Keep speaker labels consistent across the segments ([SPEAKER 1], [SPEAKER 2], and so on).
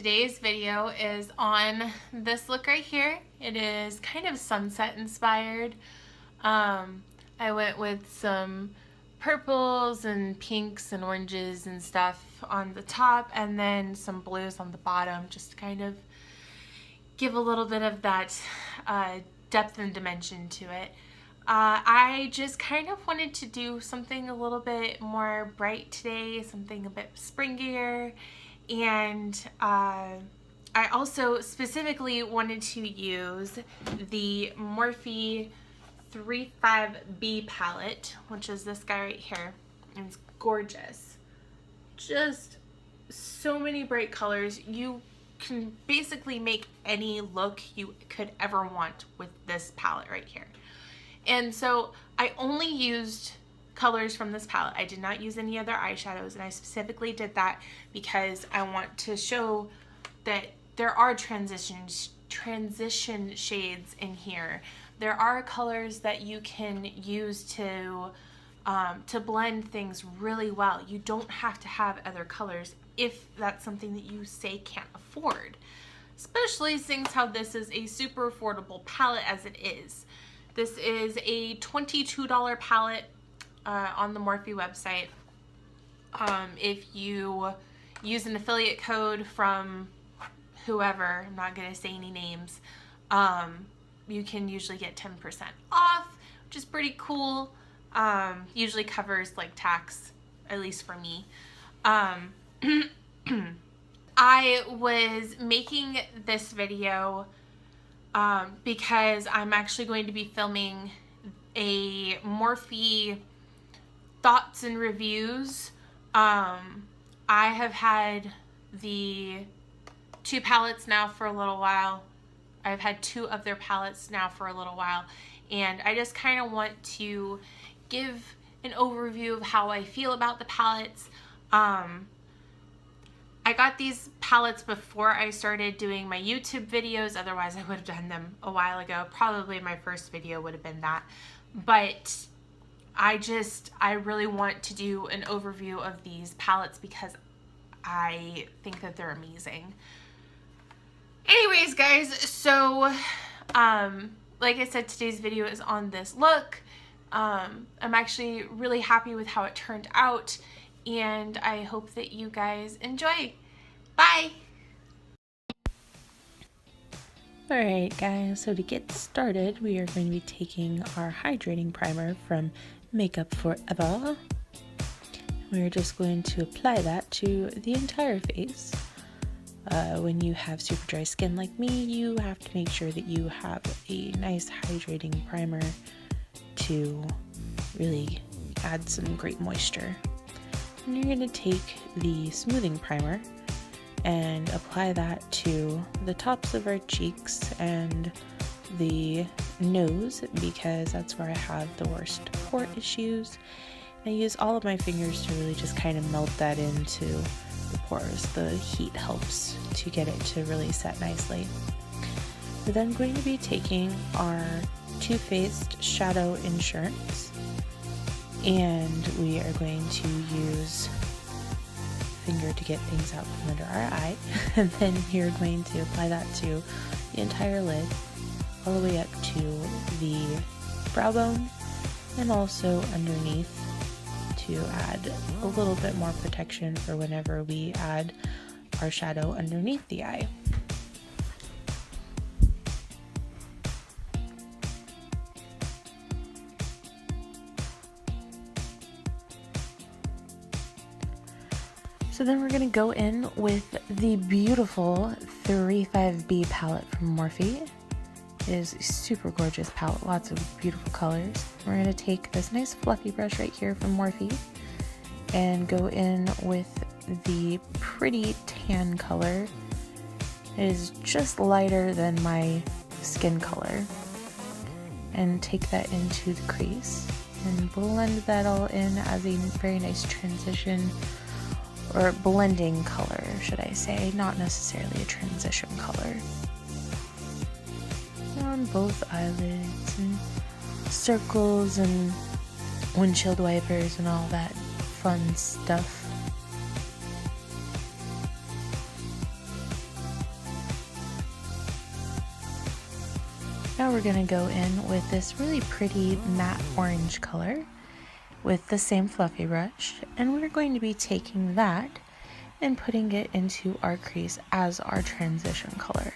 [SPEAKER 1] today's video is on this look right here. It is kind of sunset inspired. I went with some purples and pinks and oranges and stuff on the top, and then some blues on the bottom, just to kind of give a little bit of that depth and dimension to it. I just kind of wanted to do something a little bit more bright today, something a bit springier, and I also specifically wanted to use the Morphe 35B palette, which is this guy right here, and it's gorgeous. Just so many bright colors. You can basically make any look you could ever want with this palette right here. And so I only used colors from this palette. I did not use any other eyeshadows, and I specifically did that because I want to show that there are transition shades in here. There are colors that you can use to blend things really well. You don't have to have other colors if that's something that you say can't afford, especially since how this is a super affordable palette as it is. This is a $22 palette on the Morphe website. If you use an affiliate code from whoever, I'm not going to say any names, you can usually get 10% off, which is pretty cool. Usually covers like tax, at least for me. I was making this video because I'm actually going to be filming a Morphe thoughts and reviews. I have had the two palettes now for a little while. I've had two of their palettes now for a little while, and I just kind of want to give an overview of how I feel about the palettes. I got these palettes before I started doing my YouTube videos, otherwise I would have done them a while ago. Probably my first video would have been that. But I really want to do an overview of these palettes because I think that they're amazing. Anyways, guys, so like I said, today's video is on this look. I'm actually really happy with how it turned out, and I hope that you guys enjoy. Bye!
[SPEAKER 2] Alright guys, so to get started, we are going to be taking our hydrating primer from Makeup Forever. We're just going to apply that to the entire face. When you have super dry skin like me, you have to make sure that you have a nice hydrating primer to really add some great moisture. And you're going to take the smoothing primer and apply that to the tops of our cheeks and the nose, because that's where I have the worst pore issues. And I use all of my fingers to really just kind of melt that into the pores. The heat helps to get it to really set nicely. We're then going to be taking our Too Faced Shadow Insurance, and we are going to use finger to get things out from under our eye, and then we're going to apply that to the entire lid, all the way up to the brow bone, and also underneath, to add a little bit more protection for whenever we add our shadow underneath the eye. So then we're going to go in with the beautiful 35B palette from Morphe. It is a super gorgeous palette, lots of beautiful colors. We're going to take this nice fluffy brush right here from Morphe and go in with the pretty tan color. It is just lighter than my skin color. And take that into the crease and blend that all in as a very nice transition, or blending color, should I say, not necessarily a transition color. On both eyelids and circles and windshield wipers and all that fun stuff. Now we're going to go in with this really pretty matte orange color with the same fluffy brush, and we're going to be taking that and putting it into our crease as our transition color.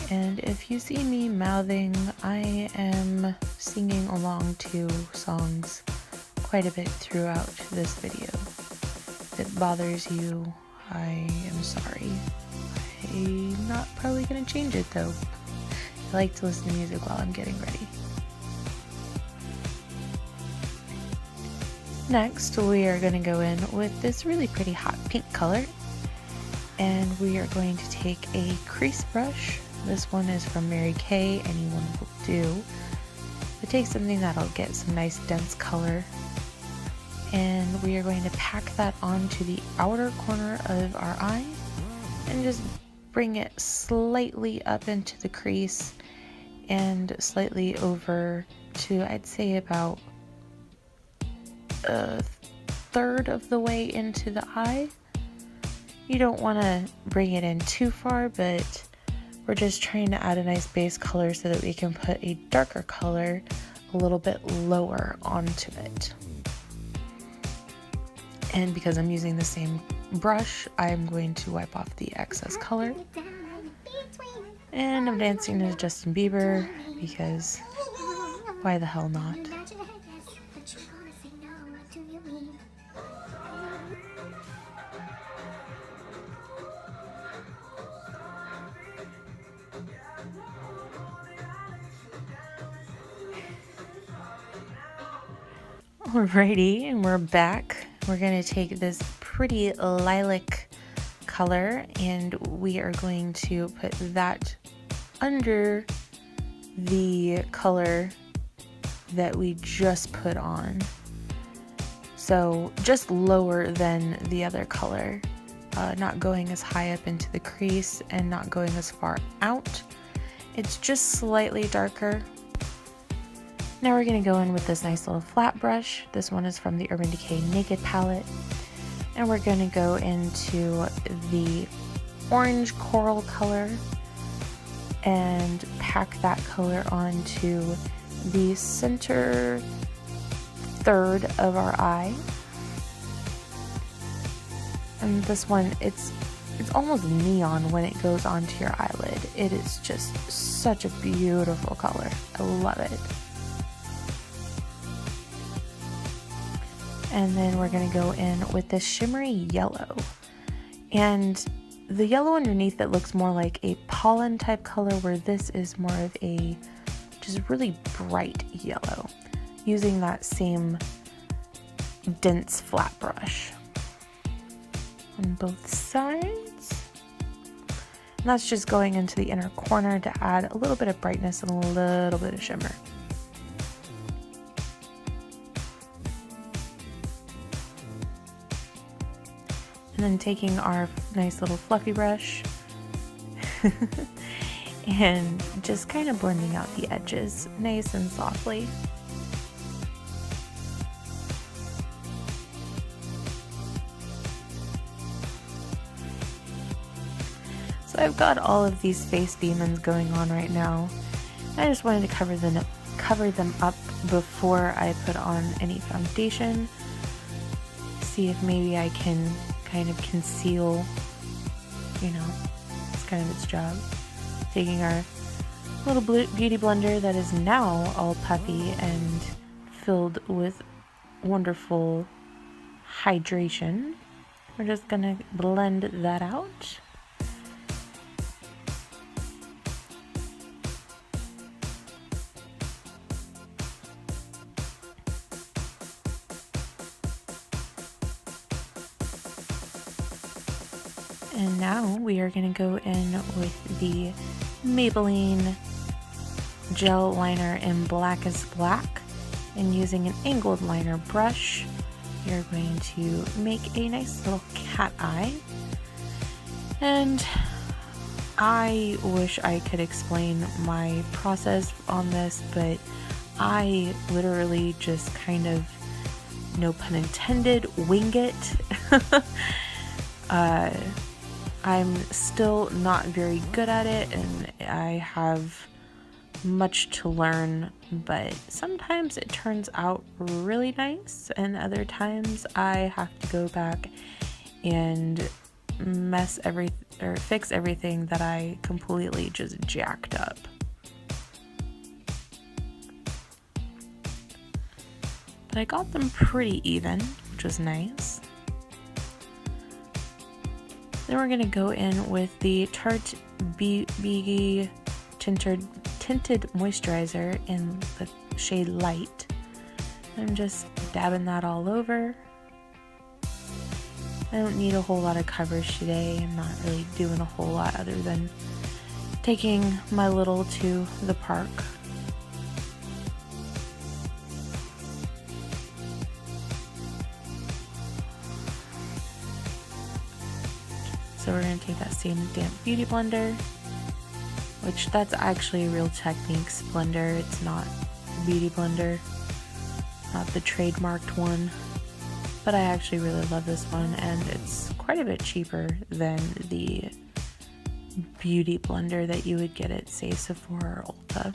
[SPEAKER 2] And if you see me mouthing, I am singing along to songs quite a bit throughout this video. If it bothers you, I am sorry. I'm not probably going to change it though. I like to listen to music while I'm getting ready. Next, we are going to go in with this really pretty hot pink color, and we are going to take a crease brush. This one is from Mary Kay, anyone will do. But take something that'll get some nice dense color, and we are going to pack that onto the outer corner of our eye and just bring it slightly up into the crease and slightly over to, I'd say, about a third of the way into the eye. You don't want to bring it in too far, but we're just trying to add a nice base color so that we can put a darker color a little bit lower onto it. And because I'm using the same brush, I'm going to wipe off the excess color. And I'm dancing to Justin Bieber because why the hell not? Alrighty, and we're back. We're going to take this pretty lilac color and we are going to put that under the color that we just put on. So just lower than the other color, not going as high up into the crease and not going as far out. It's just slightly darker. Now we're going to go in with this nice little flat brush. This one is from the Urban Decay Naked palette. And we're going to go into the orange coral color and pack that color onto the center third of our eye. And this one, it's almost neon when it goes onto your eyelid. It is just such a beautiful color. I love it. And then we're going to go in with this shimmery yellow. And the yellow underneath it looks more like a pollen type color, where this is more of a just really bright yellow, using that same dense flat brush on both sides. And that's just going into the inner corner to add a little bit of brightness and a little bit of shimmer. And then taking our nice little fluffy brush and just kind of blending out the edges nice and softly. So I've got all of these face demons going on right now. I just wanted to cover them up before I put on any foundation. See if maybe I can kind of conceal, it's kind of its job. Taking our little beauty blender that is now all puffy and filled with wonderful hydration. We're just gonna blend that out. And now we are going to go in with the Maybelline gel liner in Black is Black, and using an angled liner brush, you're going to make a nice little cat eye. And I wish I could explain my process on this, but I literally just kind of, no pun intended, wing it. I'm still not very good at it, and I have much to learn, but sometimes it turns out really nice, and other times I have to go back and fix everything that I completely just jacked up. But I got them pretty even, which was nice. Then we're gonna go in with the Tarte BB tinted moisturizer in the shade Light. I'm just dabbing that all over. I don't need a whole lot of coverage today. I'm not really doing a whole lot other than taking my little to the park. So we're going to take that same damp beauty blender, which that's actually a Real Techniques blender. It's not a beauty blender, not the trademarked one. But I actually really love this one, and it's quite a bit cheaper than the beauty blender that you would get at, say, Sephora or Ulta.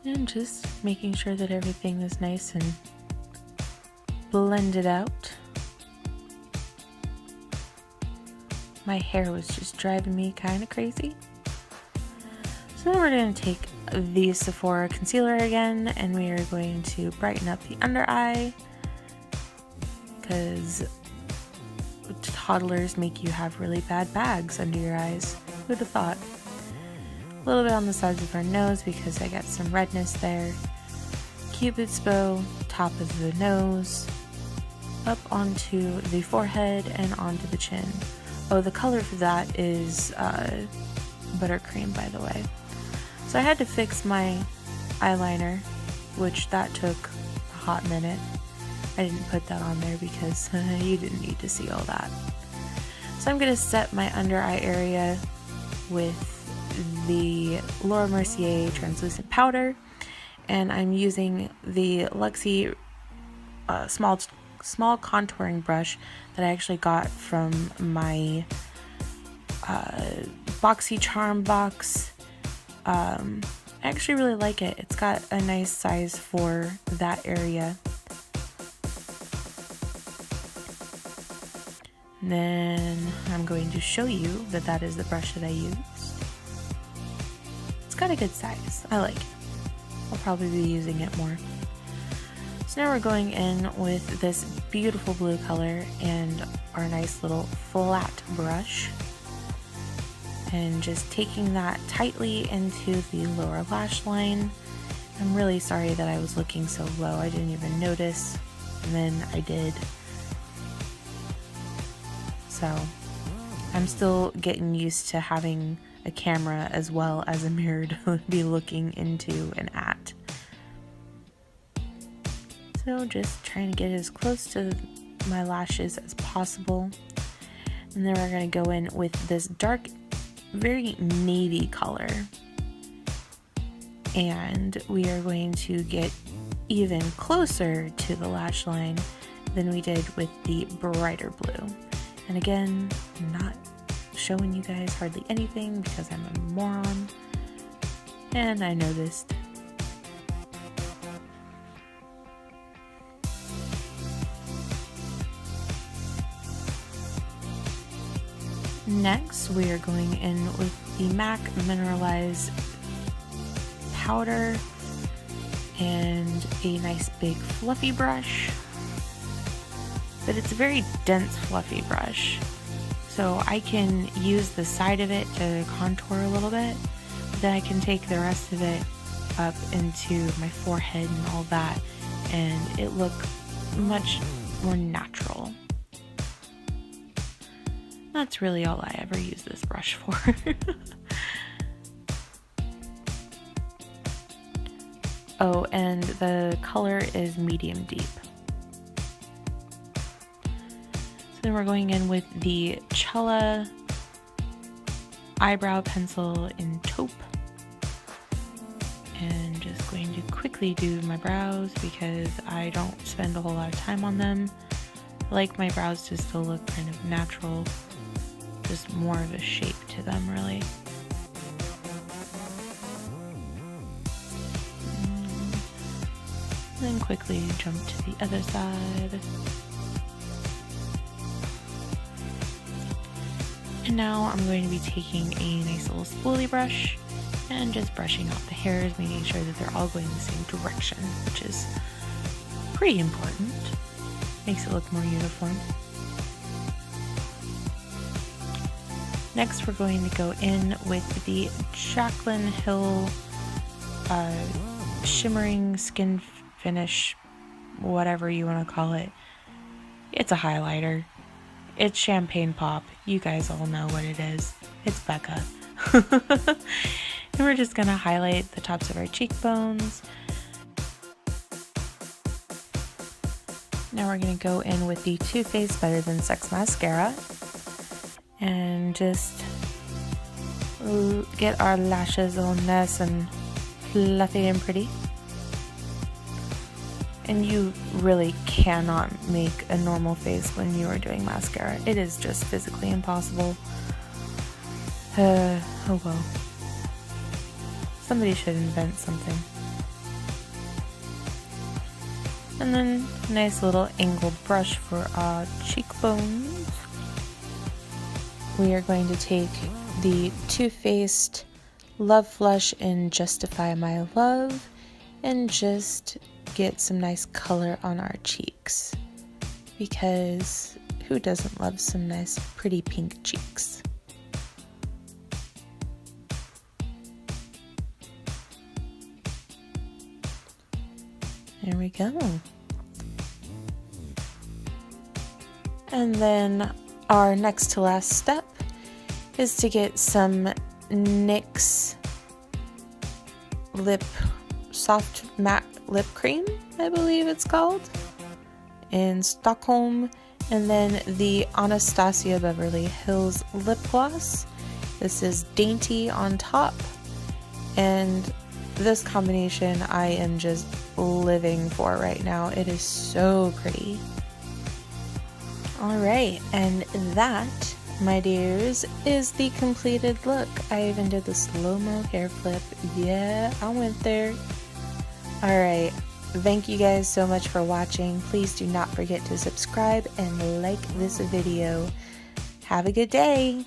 [SPEAKER 2] And just making sure that everything is nice and blended out. My hair was just driving me kind of crazy. So then we're going to take the Sephora concealer again, and we are going to brighten up the under eye, because toddlers make you have really bad bags under your eyes. Who'd have thought? A little bit on the sides of our nose because I got some redness there. Cupid's bow, top of the nose, up onto the forehead and onto the chin. Oh, the color for that is buttercream, by the way. So I had to fix my eyeliner, which that took a hot minute. I didn't put that on there because you didn't need to see all that. So I'm going to set my under eye area with the Laura Mercier translucent powder, and I'm using the Luxie small contouring brush that I actually got from my BoxyCharm box. I actually really like it. It's got a nice size for that area. And then I'm going to show you that that is the brush that I used. It's got a good size. I like it. I'll probably be using it more. So now we're going in with this beautiful blue color and our nice little flat brush, and just taking that tightly into the lower lash line. I'm really sorry that I was looking so low. I didn't even notice, and then I did. So I'm still getting used to having a camera as well as a mirror to be looking into and at. So just trying to get as close to my lashes as possible. And then we're going to go in with this dark, very navy color. And we are going to get even closer to the lash line than we did with the brighter blue. And again, I'm not showing you guys hardly anything because I'm a moron. And I noticed. Next, we are going in with the MAC Mineralize powder and a nice big fluffy brush. But it's a very dense fluffy brush, so I can use the side of it to contour a little bit, but then I can take the rest of it up into my forehead and all that, and it look much more natural. That's really all I ever use this brush for. Oh, and the color is medium deep. So then we're going in with the Cella eyebrow pencil in taupe. And just going to quickly do my brows because I don't spend a whole lot of time on them. I like my brows to still look kind of natural, just more of a shape to them, really. Then quickly jump to the other side. And now I'm going to be taking a nice little spoolie brush and just brushing out the hairs, making sure that they're all going the same direction, which is pretty important. Makes it look more uniform. Next, we're going to go in with the Jaclyn Hill shimmering skin finish, whatever you want to call it. It's a highlighter. It's champagne pop. You guys all know what it is. It's Becca. And we're just gonna highlight the tops of our cheekbones. Now we're gonna go in with the Too Faced Better Than Sex mascara and just get our lashes all nice and fluffy and pretty. And you really cannot make a normal face when you are doing mascara. It is just physically impossible. Oh well. Somebody should invent something. And then nice little angled brush for our cheekbones. We are going to take the Too Faced Love Flush in Justify My Love and just get some nice color on our cheeks, because who doesn't love some nice pretty pink cheeks? There we go. And then our next to last step is to get some NYX soft matte lip cream, I believe it's called, in Stockholm, and then the Anastasia Beverly Hills lip gloss. This is dainty on top, and this combination I am just living for right now. It is so pretty. Alright, and that, my dears, is the completed look. I even did the slow-mo hair flip. Yeah, I went there. Alright, thank you guys so much for watching. Please do not forget to subscribe and like this video. Have a good day.